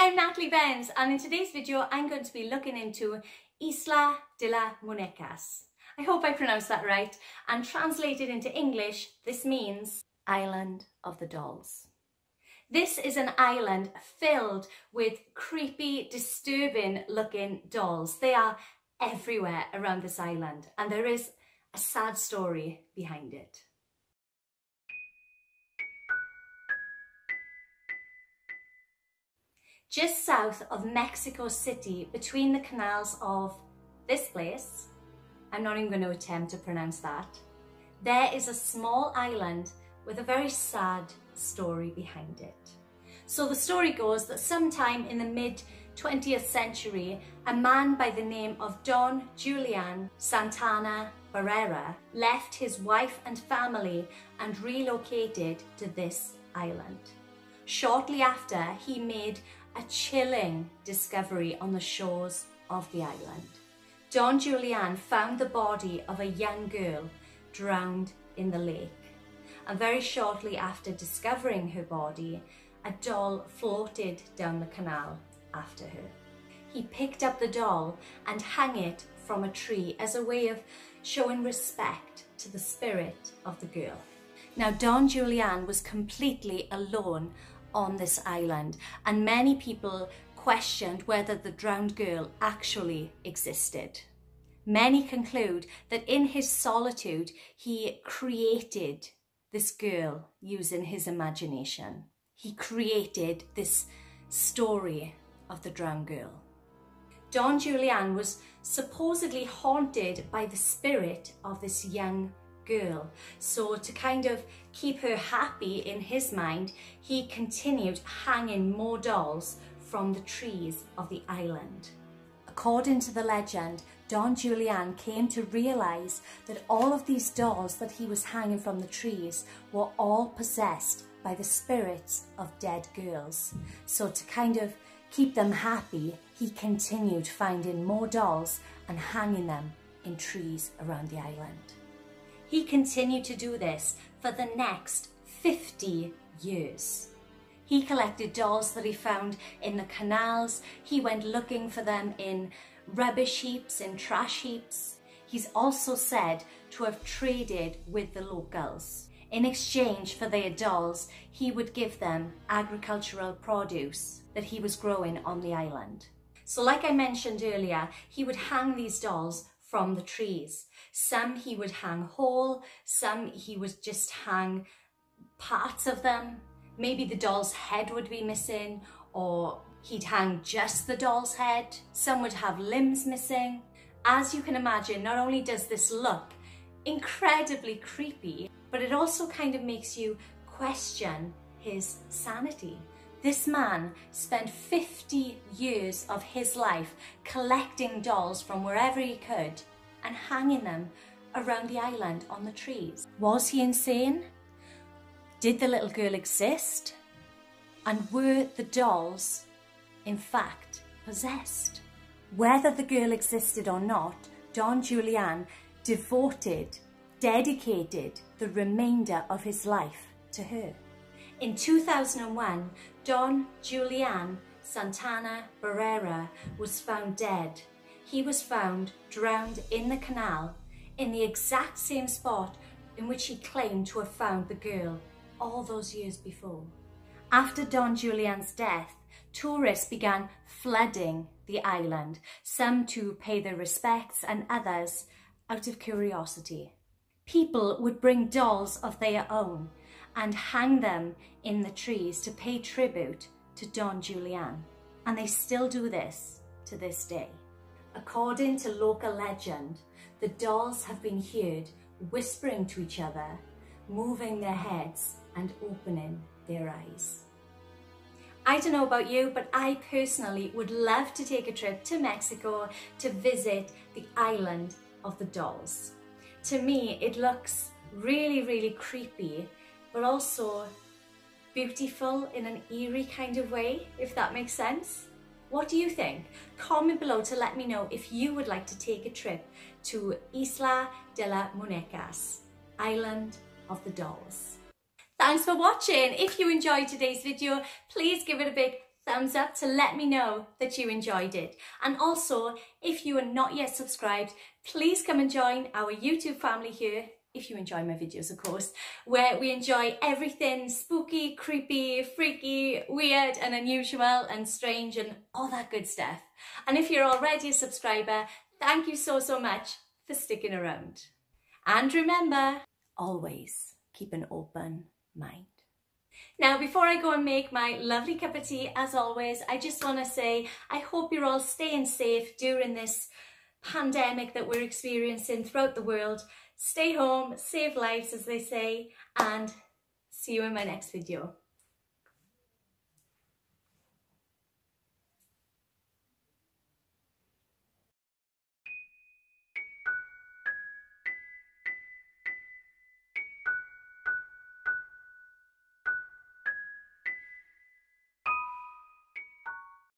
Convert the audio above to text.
I'm Natalie Benz, and in today's video I'm going to be looking into Isla de la Munecas. I hope I pronounced that right, and translated into English this means Island of the Dolls. This is an island filled with creepy, disturbing looking dolls. They are everywhere around this island, and there is a sad story behind it. Just south of Mexico City, between the canals of this place, I'm not even going to attempt to pronounce that, there is a small island with a very sad story behind it. So the story goes that sometime in the mid-20th century, a man by the name of Don Julian Santana Barrera left his wife and family and relocated to this island. Shortly after, he made a chilling discovery on the shores of the island. Don Julian found the body of a young girl drowned in the lake. And very shortly after discovering her body, a doll floated down the canal after her. He picked up the doll and hung it from a tree as a way of showing respect to the spirit of the girl. Now, Don Julian was completely alone on this island, and many people questioned whether the drowned girl actually existed. Many conclude that in his solitude, he created this girl using his imagination. He created this story of the drowned girl. Don Julian was supposedly haunted by the spirit of this young girl. So to kind of keep her happy in his mind, he continued hanging more dolls from the trees of the island. According to the legend, Don Julian came to realize that all of these dolls that he was hanging from the trees were all possessed by the spirits of dead girls. So to kind of keep them happy, he continued finding more dolls and hanging them in trees around the island. He continued to do this for the next 50 years. He collected dolls that he found in the canals. He went looking for them in rubbish heaps, in trash heaps. He's also said to have traded with the locals. In exchange for their dolls, he would give them agricultural produce that he was growing on the island. So like I mentioned earlier, he would hang these dolls from the trees. Some he would hang whole, some he would just hang parts of them. Maybe the doll's head would be missing, or he'd hang just the doll's head. Some would have limbs missing. As you can imagine, not only does this look incredibly creepy, but it also kind of makes you question his sanity. This man spent 50 years of his life collecting dolls from wherever he could and hanging them around the island on the trees. Was he insane? Did the little girl exist? And were the dolls, in fact, possessed? Whether the girl existed or not, Don Julian dedicated the remainder of his life to her. In 2001, Don Julian Santana Barrera was found dead. He was found drowned in the canal in the exact same spot in which he claimed to have found the girl all those years before. After Don Julian's death, tourists began flooding the island, some to pay their respects and others out of curiosity. People would bring dolls of their own and hang them in the trees to pay tribute to Don Julian. And they still do this to this day. According to local legend, the dolls have been heard whispering to each other, moving their heads and opening their eyes. I don't know about you, but I personally would love to take a trip to Mexico to visit the island of the dolls. To me, it looks really, really creepy, but also beautiful in an eerie kind of way, if that makes sense. What do you think? Comment below to let me know if you would like to take a trip to Isla de la Munecas, Island of the Dolls. Thanks for watching. If you enjoyed today's video, please give it a big thumbs up to let me know that you enjoyed it. And also, if you are not yet subscribed, please come and join our YouTube family here, if you enjoy my videos of course, where we enjoy everything spooky, creepy, freaky, weird and unusual and strange and all that good stuff. And if you're already a subscriber, thank you so much for sticking around. And remember, always keep an open mind. Now, before I go and make my lovely cup of tea, as always, I just want to say I hope you're all staying safe during this pandemic that we're experiencing throughout the world. Stay home, save lives, as they say, and see you in my next video.